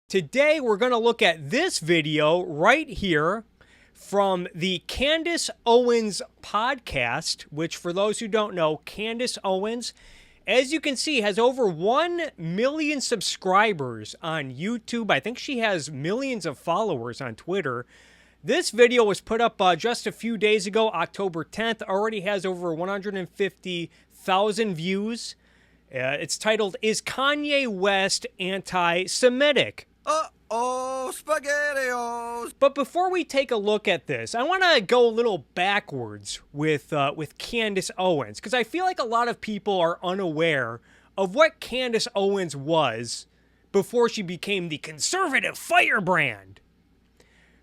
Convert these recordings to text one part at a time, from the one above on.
Today, we're going to look at this video right here from the Candace Owens podcast, which for those who don't know, Candace Owens, as you can see, has over 1 million subscribers on YouTube. I think she has millions of followers on Twitter. This video was put up just a few days ago, October 10th. Already has over 150,000 views. It's titled, "Is Kanye West Anti-Semitic?" Uh-oh, SpaghettiOs! But before we take a look at this, I want to go a little backwards with Candace Owens, because I feel like a lot of people are unaware of what Candace Owens was before she became the conservative firebrand.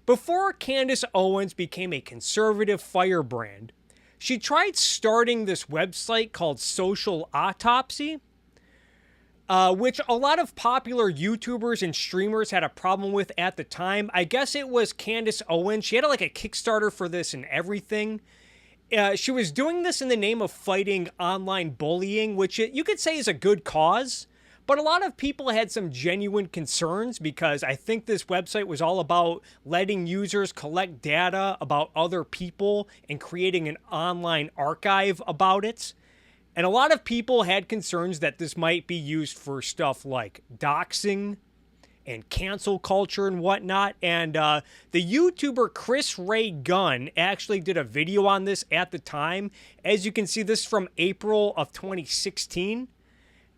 Before Candace Owens became a conservative firebrand, she tried starting this website called Social Autopsy, which a lot of popular YouTubers and streamers had a problem with at the time. I guess it was Candace Owens. She had like a Kickstarter for this and everything. She was doing this in the name of fighting online bullying, which you could say is a good cause. But a lot of people had some genuine concerns because I think this website was all about letting users collect data about other people and creating an online archive about it. And a lot of people had concerns that this might be used for stuff like doxing and cancel culture and whatnot. And the YouTuber Chris Ray Gunn actually did a video on this at the time. As you can see, this is from April of 2016.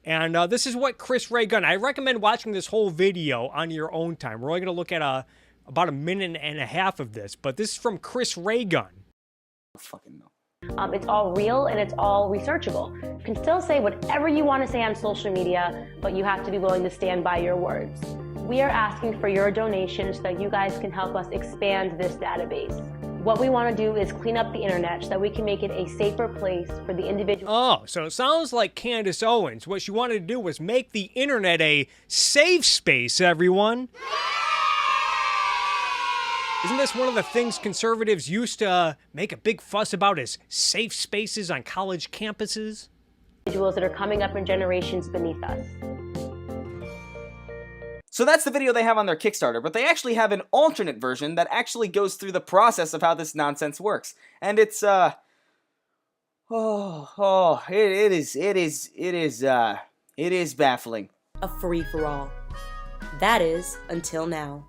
And this is what Chris Ray Gunn, I recommend watching this whole video on your own time. We're only going to look at about a minute and a half of this. But this is from Chris Ray Gunn. Fucking no. It's all real and it's all researchable. You can still say whatever you want to say on social media, but you have to be willing to stand by your words. We are asking for your donations so that you guys can help us expand this database. What we want to do is clean up the internet so that we can make it a safer place for the individual. Oh, so it sounds like Candace Owens. What she wanted to do was make the internet a safe space, everyone. Isn't this one of the things conservatives used to make a big fuss about, is safe spaces on college campuses? Individuals that are coming up in generations beneath us. So that's the video they have on their Kickstarter, but they actually have an alternate version that actually goes through the process of how this nonsense works. And it's, it is baffling. A free-for-all. That is, until now.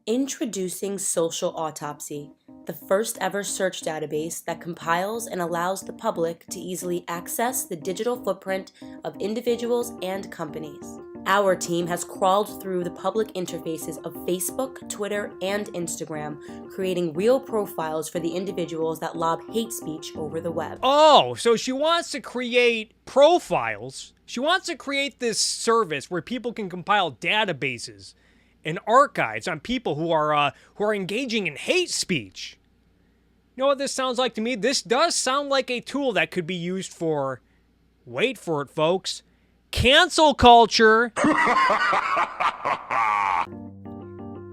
Introducing Social Autopsy, the first ever search database that compiles and allows the public to easily access the digital footprint of individuals and companies. Our team has crawled through the public interfaces of Facebook, Twitter, and Instagram, creating real profiles for the individuals that lob hate speech over the web. Oh, so she wants to create profiles. She wants to create this service where people can compile databases and archives on people who are engaging in hate speech. You know what this sounds like to me? This does sound like a tool that could be used for, wait for it, folks, cancel culture.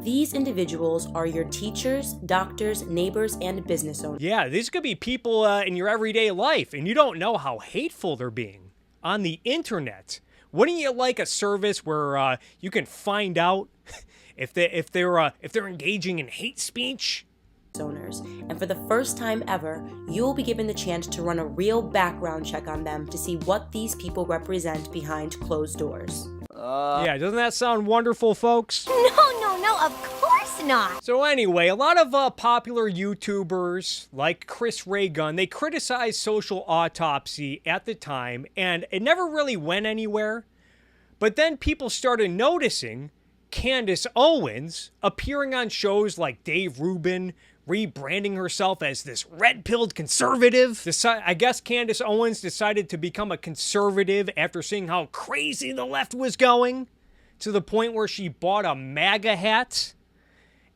These individuals are your teachers, doctors, neighbors, and business owners. Yeah, these could be people in your everyday life, and you don't know how hateful they're being on the internet. Wouldn't you like a service where you can find out if they're engaging in hate speech? Owners, and for the first time ever, you'll be given the chance to run a real background check on them to see what these people represent behind closed doors. Yeah, doesn't that sound wonderful, folks? No, of course not. So anyway, a lot of popular YouTubers like Chris Ray Gunn, they criticized Social Autopsy at the time, and it never really went anywhere. But then people started noticing Candace Owens appearing on shows like Dave Rubin, rebranding herself as this red-pilled conservative. I guess Candace Owens decided to become a conservative after seeing how crazy the left was going, to the point where she bought a MAGA hat.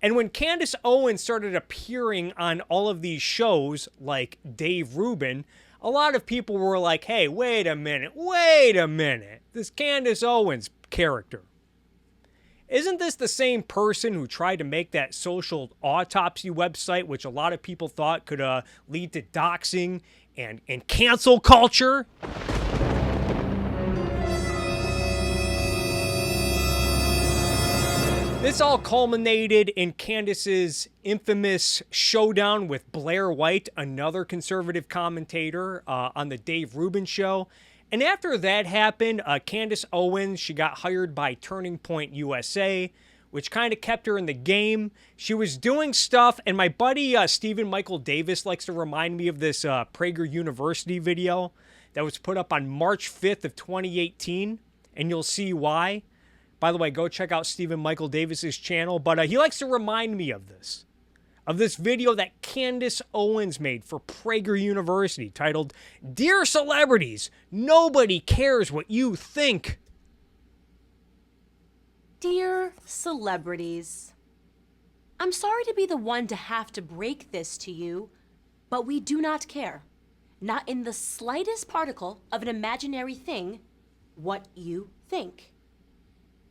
And when Candace Owens started appearing on all of these shows like Dave Rubin, a lot of people were like, hey, wait a minute, this Candace Owens character. Isn't this the same person who tried to make that Social Autopsy website, which a lot of people thought could lead to doxing and cancel culture? This all culminated in Candace's infamous showdown with Blair White, another conservative commentator on the Dave Rubin Show. And after that happened, Candace Owens, she got hired by Turning Point USA, which kind of kept her in the game. She was doing stuff, and my buddy Stephen Michael Davis likes to remind me of this Prager University video that was put up on March 5th of 2018, and you'll see why. By the way, go check out Stephen Michael Davis's channel, but he likes to remind me of this video that Candace Owens made for Prager University titled, "Dear Celebrities, Nobody Cares What You Think." Dear celebrities, I'm sorry to be the one to have to break this to you, but we do not care, not in the slightest particle of an imaginary thing, what you think.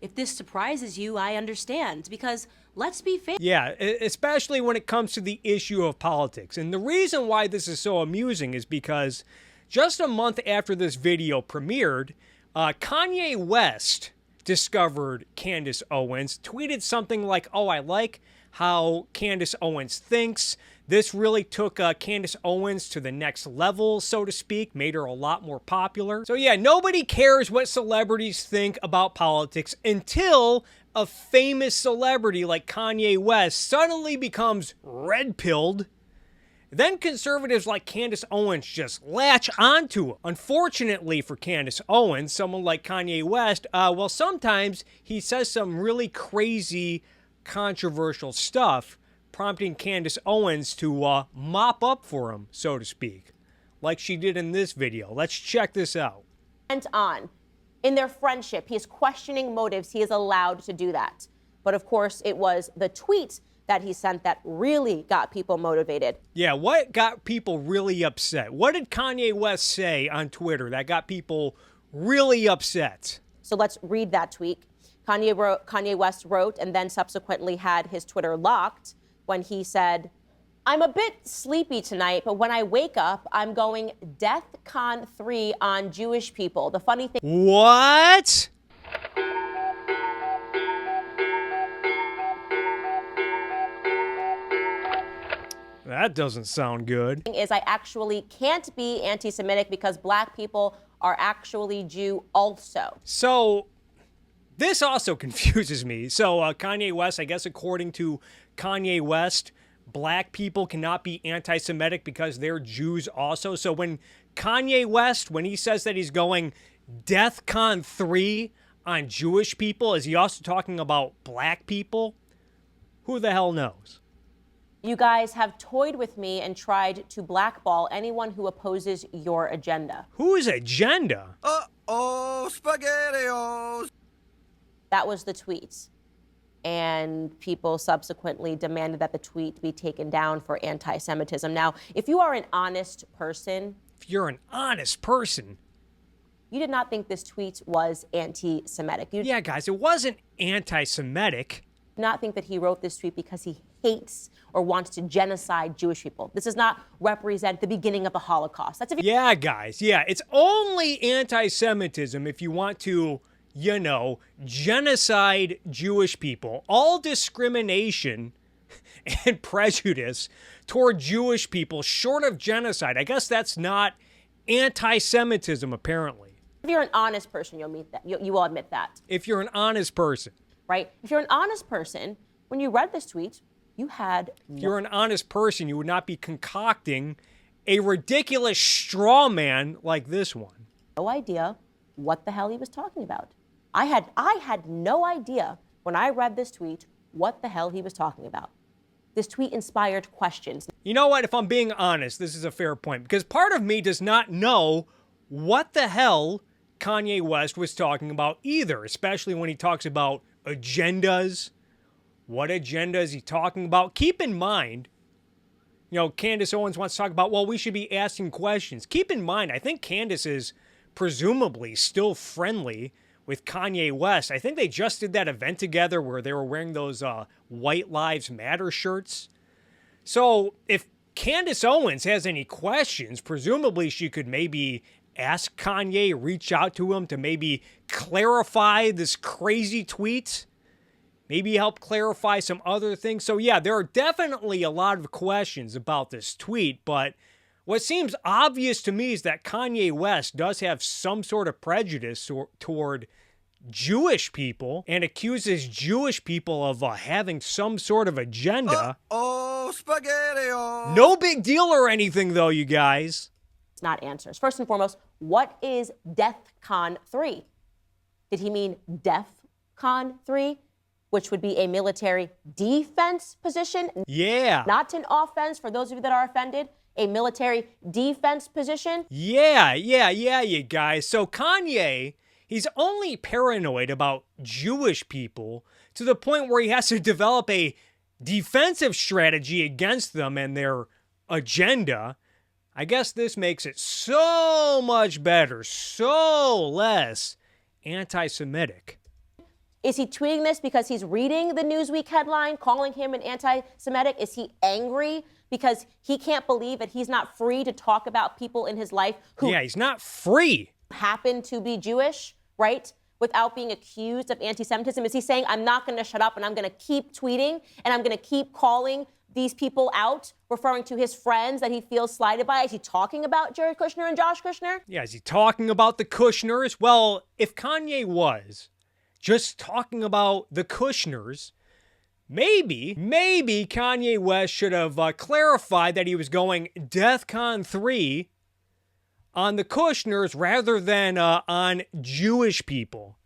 If this surprises you, I understand, because let's be fair. Yeah, especially when it comes to the issue of politics. And the reason why this is so amusing is because just a month after this video premiered, Kanye West discovered Candace Owens, tweeted something like, "Oh, I like how Candace Owens thinks. This really took Candace Owens to the next level, so to speak, made her a lot more popular." So yeah, nobody cares what celebrities think about politics until a famous celebrity like Kanye West suddenly becomes red-pilled. Then conservatives like Candace Owens just latch onto him. Unfortunately for Candace Owens, someone like Kanye West, well, sometimes he says some really crazy, controversial stuff, prompting Candace Owens to mop up for him, so to speak, like she did in this video. Let's check this out. Went on. In their friendship, he is questioning motives. He is allowed to do that. But of course, it was the tweet that he sent that really got people motivated. Yeah, what got people really upset? What did Kanye West say on Twitter that got people really upset? So let's read that tweet. Kanye West wrote and then subsequently had his Twitter locked when he said, "I'm a bit sleepy tonight, but when I wake up, I'm going DEFCON 3 on Jewish people. The funny thing..." What? That doesn't sound good. ...is I actually can't be anti-Semitic because black people are actually Jew also. So this also confuses me. So Kanye West, I guess according to Kanye West, black people cannot be anti-Semitic because they're Jews also. So when Kanye West, when he says that he's going DEFCON 3 on Jewish people, is he also talking about black people? Who the hell knows? You guys have toyed with me and tried to blackball anyone who opposes your agenda. Whose agenda? Uh-oh, SpaghettiOs! That was the tweet. And people subsequently demanded that the tweet be taken down for anti-Semitism. Now, if you are an honest person... If you're an honest person... You did not think this tweet was anti-Semitic. Yeah, guys, it wasn't anti-Semitic. Did not think that he wrote this tweet because he hates or wants to genocide Jewish people. This does not represent the beginning of the Holocaust. That's yeah, guys, yeah. It's only anti-Semitism if you want to, you know, genocide Jewish people. All discrimination and prejudice toward Jewish people short of genocide. I guess that's not anti-Semitism, apparently. If you're an honest person, you'll admit that. You will admit that. If you're an honest person. Right? If you're an honest person, when you read this tweet, you had... If you're an honest person, you would not be concocting a ridiculous straw man like this one. No idea what the hell he was talking about. I had no idea when I read this tweet what the hell he was talking about. This tweet inspired questions. You know what? If I'm being honest, this is a fair point, because part of me does not know what the hell Kanye West was talking about either, especially when he talks about agendas. What agenda is he talking about? Keep in mind, you know, Candace Owens wants to talk about, well, we should be asking questions. Keep in mind, I think Candace is presumably still friendly with Kanye West. I think they just did that event together where they were wearing those White Lives Matter shirts. So if Candace Owens has any questions, presumably she could maybe ask Kanye, reach out to him to maybe clarify this crazy tweet. maybe help clarify some other things. So yeah, there are definitely a lot of questions about this tweet, but what seems obvious to me is that Kanye West does have some sort of prejudice toward Jewish people and accuses Jewish people of having some sort of agenda. Oh, spaghetti-o. No big deal or anything, though, you guys. It's not answers. First and foremost, what is DEFCON 3? Did he mean DEFCON 3, which would be a military defense position? Yeah. Not an offense, for those of you that are offended. A military defense position? Yeah, you guys. So Kanye, he's only paranoid about Jewish people to the point where he has to develop a defensive strategy against them and their agenda. I guess this makes it so much better, so less anti-Semitic. Is he tweeting this because he's reading the Newsweek headline calling him an anti-Semitic? Is he angry because he can't believe that he's not free to talk about people in his life who he's not free. happen to be Jewish, right? Without being accused of anti-Semitism? Is he saying, I'm not going to shut up and I'm going to keep tweeting and I'm going to keep calling these people out, referring to his friends that he feels slighted by? Is he talking about Jared Kushner and Josh Kushner? Yeah, is he talking about the Kushners? Well, if Kanye was just talking about the Kushners, maybe Kanye West should have clarified that he was going DEFCON 3 on the Kushners rather than on Jewish people.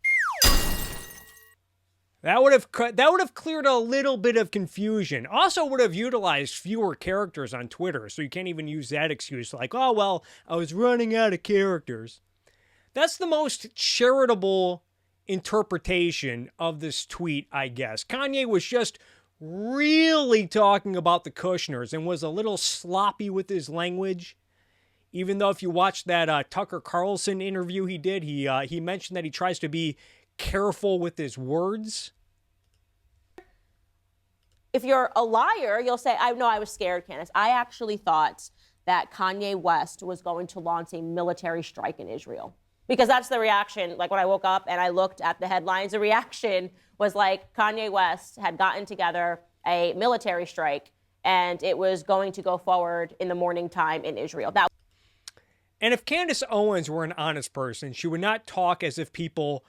That would have cleared a little bit of confusion. Also would have utilized fewer characters on Twitter, so you can't even use that excuse like, oh, well, I was running out of characters. That's the most charitable interpretation of this tweet, I guess. Kanye was just really talking about the Kushners and was a little sloppy with his language. Even though if you watch that Tucker Carlson interview he did, he mentioned that he tries to be careful with his words. If you're a liar, you'll say, I was scared, Candace. I actually thought that Kanye West was going to launch a military strike in Israel. Because that's the reaction. Like when I woke up and I looked at the headlines, the reaction was like Kanye West had gotten together a military strike and it was going to go forward in the morning time in Israel. And if Candace Owens were an honest person, she would not talk as if people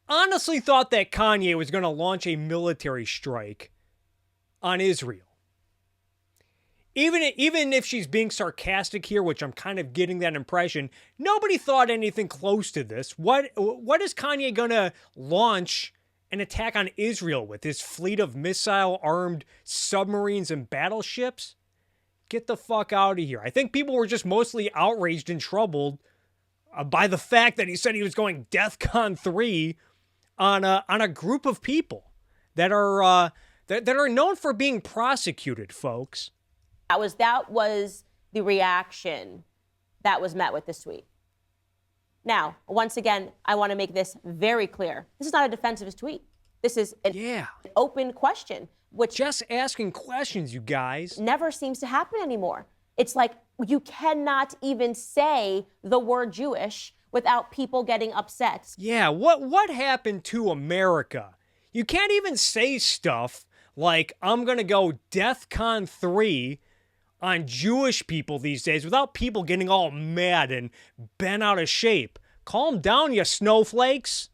honestly thought that Kanye was going to launch a military strike on Israel. Even if she's being sarcastic here, which I'm kind of getting that impression, nobody thought anything close to this. What is Kanye going to launch an attack on Israel with his fleet of missile-armed submarines and battleships? Get the fuck out of here. I think people were just mostly outraged and troubled by the fact that he said he was going DEFCON 3 on a group of people that are known for being prosecuted, folks. That was the reaction that was met with this tweet. Now, once again, I want to make this very clear. This is not a defense of his tweet. This is an open question, which just asking questions, you guys. Never seems to happen anymore. It's like you cannot even say the word Jewish without people getting upset. Yeah, what happened to America? You can't even say stuff like, I'm going to go DEFCON 3 on Jewish people these days without people getting all mad and bent out of shape. Calm down, you snowflakes.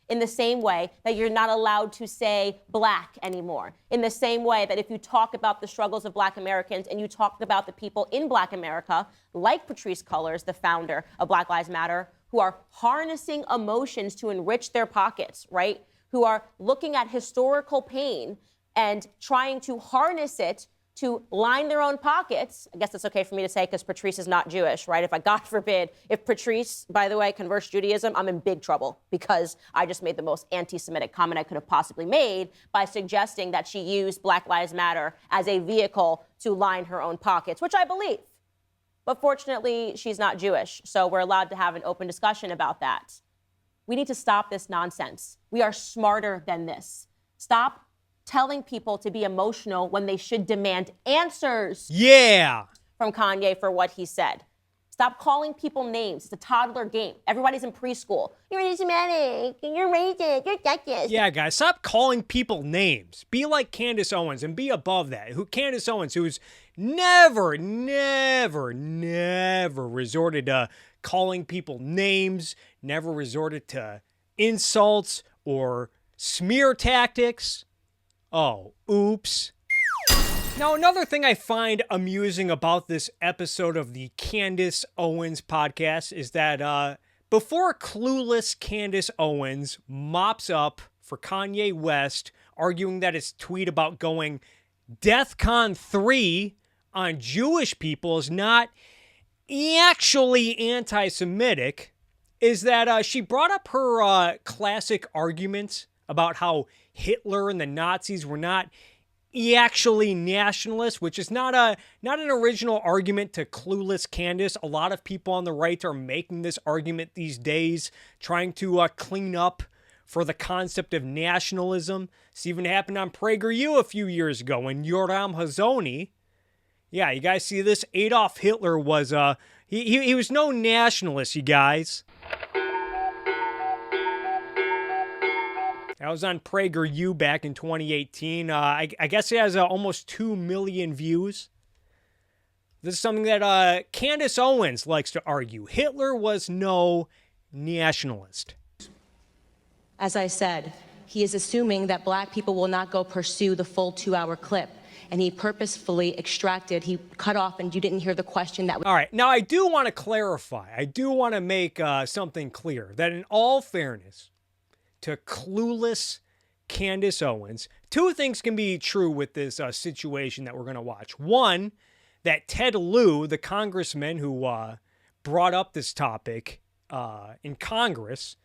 In the same way that you're not allowed to say black anymore. In the same way that if you talk about the struggles of Black Americans and you talk about the people in Black America, like Patrisse Cullors, the founder of Black Lives Matter, who are harnessing emotions to enrich their pockets, right? Who are looking at historical pain and trying to harness it to line their own pockets. I guess that's okay for me to say because Patrisse is not Jewish, right? If God forbid, if Patrisse, by the way, converts Judaism, I'm in big trouble because I just made the most anti-Semitic comment I could have possibly made by suggesting that she used Black Lives Matter as a vehicle to line her own pockets, which I believe. But fortunately, she's not Jewish, so we're allowed to have an open discussion about that. We need to stop this nonsense. We are smarter than this. Stop telling people to be emotional when they should demand answers from Kanye for what he said. Stop calling people names. It's a toddler game. Everybody's in preschool. You're anti-semitic. You're racist. You're sexist. Yeah, guys, stop calling people names. Be like Candace Owens and be above that. Candace Owens, who's never resorted to calling people names, never resorted to insults or smear tactics. Oh, oops. Now, another thing I find amusing about this episode of the Candace Owens podcast is that before clueless Candace Owens mops up for Kanye West, arguing that his tweet about going DEFCON 3 on Jewish people is not actually anti-Semitic, is that she brought up her classic argument about how Hitler and the Nazis were not actually nationalist, which is not an original argument to clueless Candace. A lot of people on the right are making this argument these days, trying to clean up for the concept of nationalism. This even happened on PragerU a few years ago when Yoram Hazony, yeah, you guys see this? Adolf Hitler was he was no nationalist, you guys. That was on PragerU back in 2018. I guess it has almost 2 million views. This is something that Candace Owens likes to argue. Hitler was no nationalist. As I said, he is assuming that black people will not go pursue the full 2-hour clip. And he purposefully extracted, he cut off, and you didn't hear the question that was... All right, now I do want to clarify. I do want to make something clear. That in all fairness to clueless Candace Owens, two things can be true with this situation that we're going to watch. One, that Ted Lieu, the congressman who brought up this topic in Congress,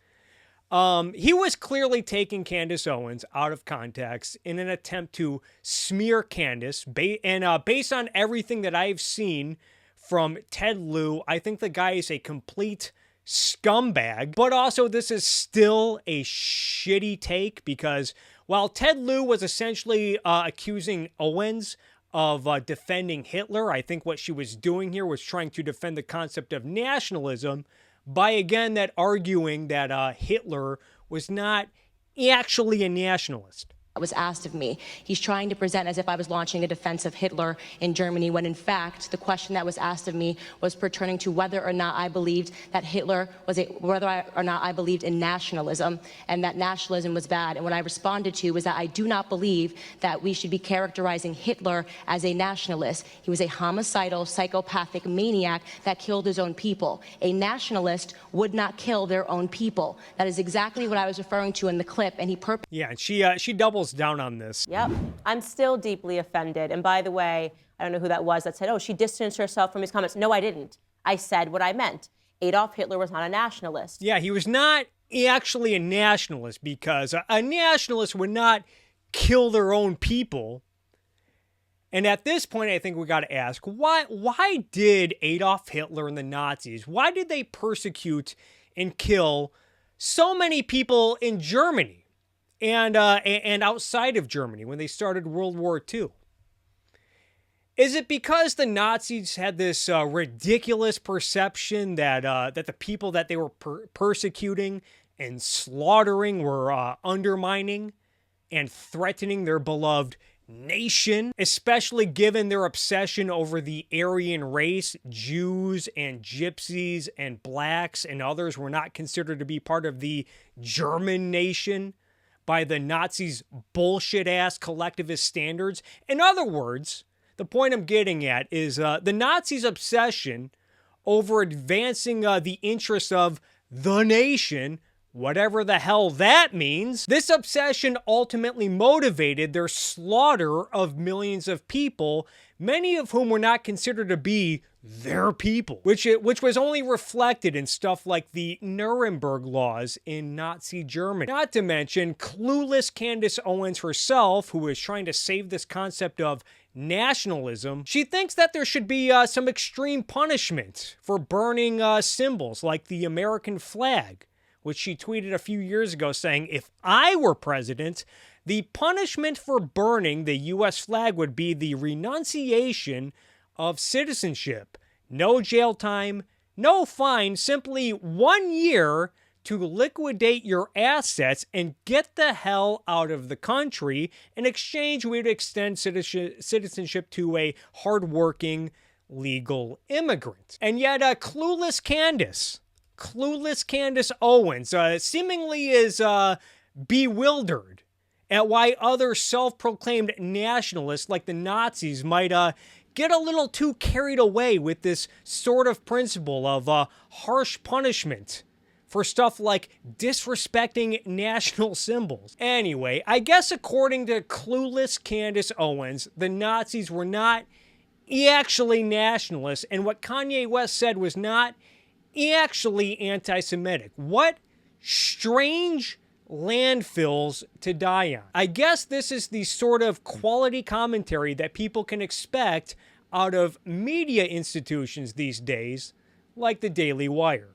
he was clearly taking Candace Owens out of context in an attempt to smear Candace. Based on everything that I've seen from Ted Lieu, I think the guy is a complete scumbag. But also, this is still a shitty take because while Ted Lieu was essentially accusing Owens of defending Hitler, I think what she was doing here was trying to defend the concept of nationalism by, again, that arguing that Hitler was not actually a nationalist. was asked of me. He's trying to present as if I was launching a defense of Hitler in Germany, when in fact the question that was asked of me was pertaining to whether or not I believed that Hitler was whether or not I believed in nationalism and that nationalism was bad. And what I responded to was that I do not believe that we should be characterizing Hitler as a nationalist. He was a homicidal, psychopathic maniac that killed his own people. A nationalist would not kill their own people. That is exactly what I was referring to in the clip, and he Yeah, and she doubles down on this. Yep. I'm still deeply offended. And by the way, I don't know who that was that said, oh, she distanced herself from his comments. No, I didn't. I said what I meant. Adolf Hitler was not a nationalist. Yeah, he was not actually a nationalist because a nationalist would not kill their own people. And at this point, I think we got to ask, why did Adolf Hitler and the Nazis, why did they persecute and kill so many people in Germany and outside of Germany when they started World War II? Is it because the Nazis had this ridiculous perception that the people that they were persecuting and slaughtering were undermining and threatening their beloved nation, especially given their obsession over the Aryan race? Jews and gypsies and blacks and others were not considered to be part of the German nation by the Nazis' bullshit-ass collectivist standards. In other words, the point I'm getting at is the Nazis' obsession over advancing the interests of the nation, whatever the hell that means. This obsession ultimately motivated their slaughter of millions of people, many of whom were not considered to be their people, which was only reflected in stuff like the Nuremberg laws in Nazi Germany. Not to mention clueless Candace Owens herself, who is trying to save this concept of nationalism. She thinks that there should be some extreme punishment for burning symbols like the American flag, which she tweeted a few years ago saying, if I were president, the punishment for burning the U.S. flag would be the renunciation of citizenship. No jail time, no fine, simply 1 year to liquidate your assets and get the hell out of the country. In exchange, we would extend citizenship to a hardworking legal immigrant. And yet, clueless Candace Owens seemingly is bewildered at why other self-proclaimed nationalists like the Nazis might get a little too carried away with this sort of principle of harsh punishment for stuff like disrespecting national symbols. Anyway, I guess according to clueless Candace Owens, the Nazis were not actually nationalists, and what Kanye West said was not actually anti-Semitic. What strange landfills to die on. I guess this is the sort of quality commentary that people can expect out of media institutions these days, like the Daily Wire.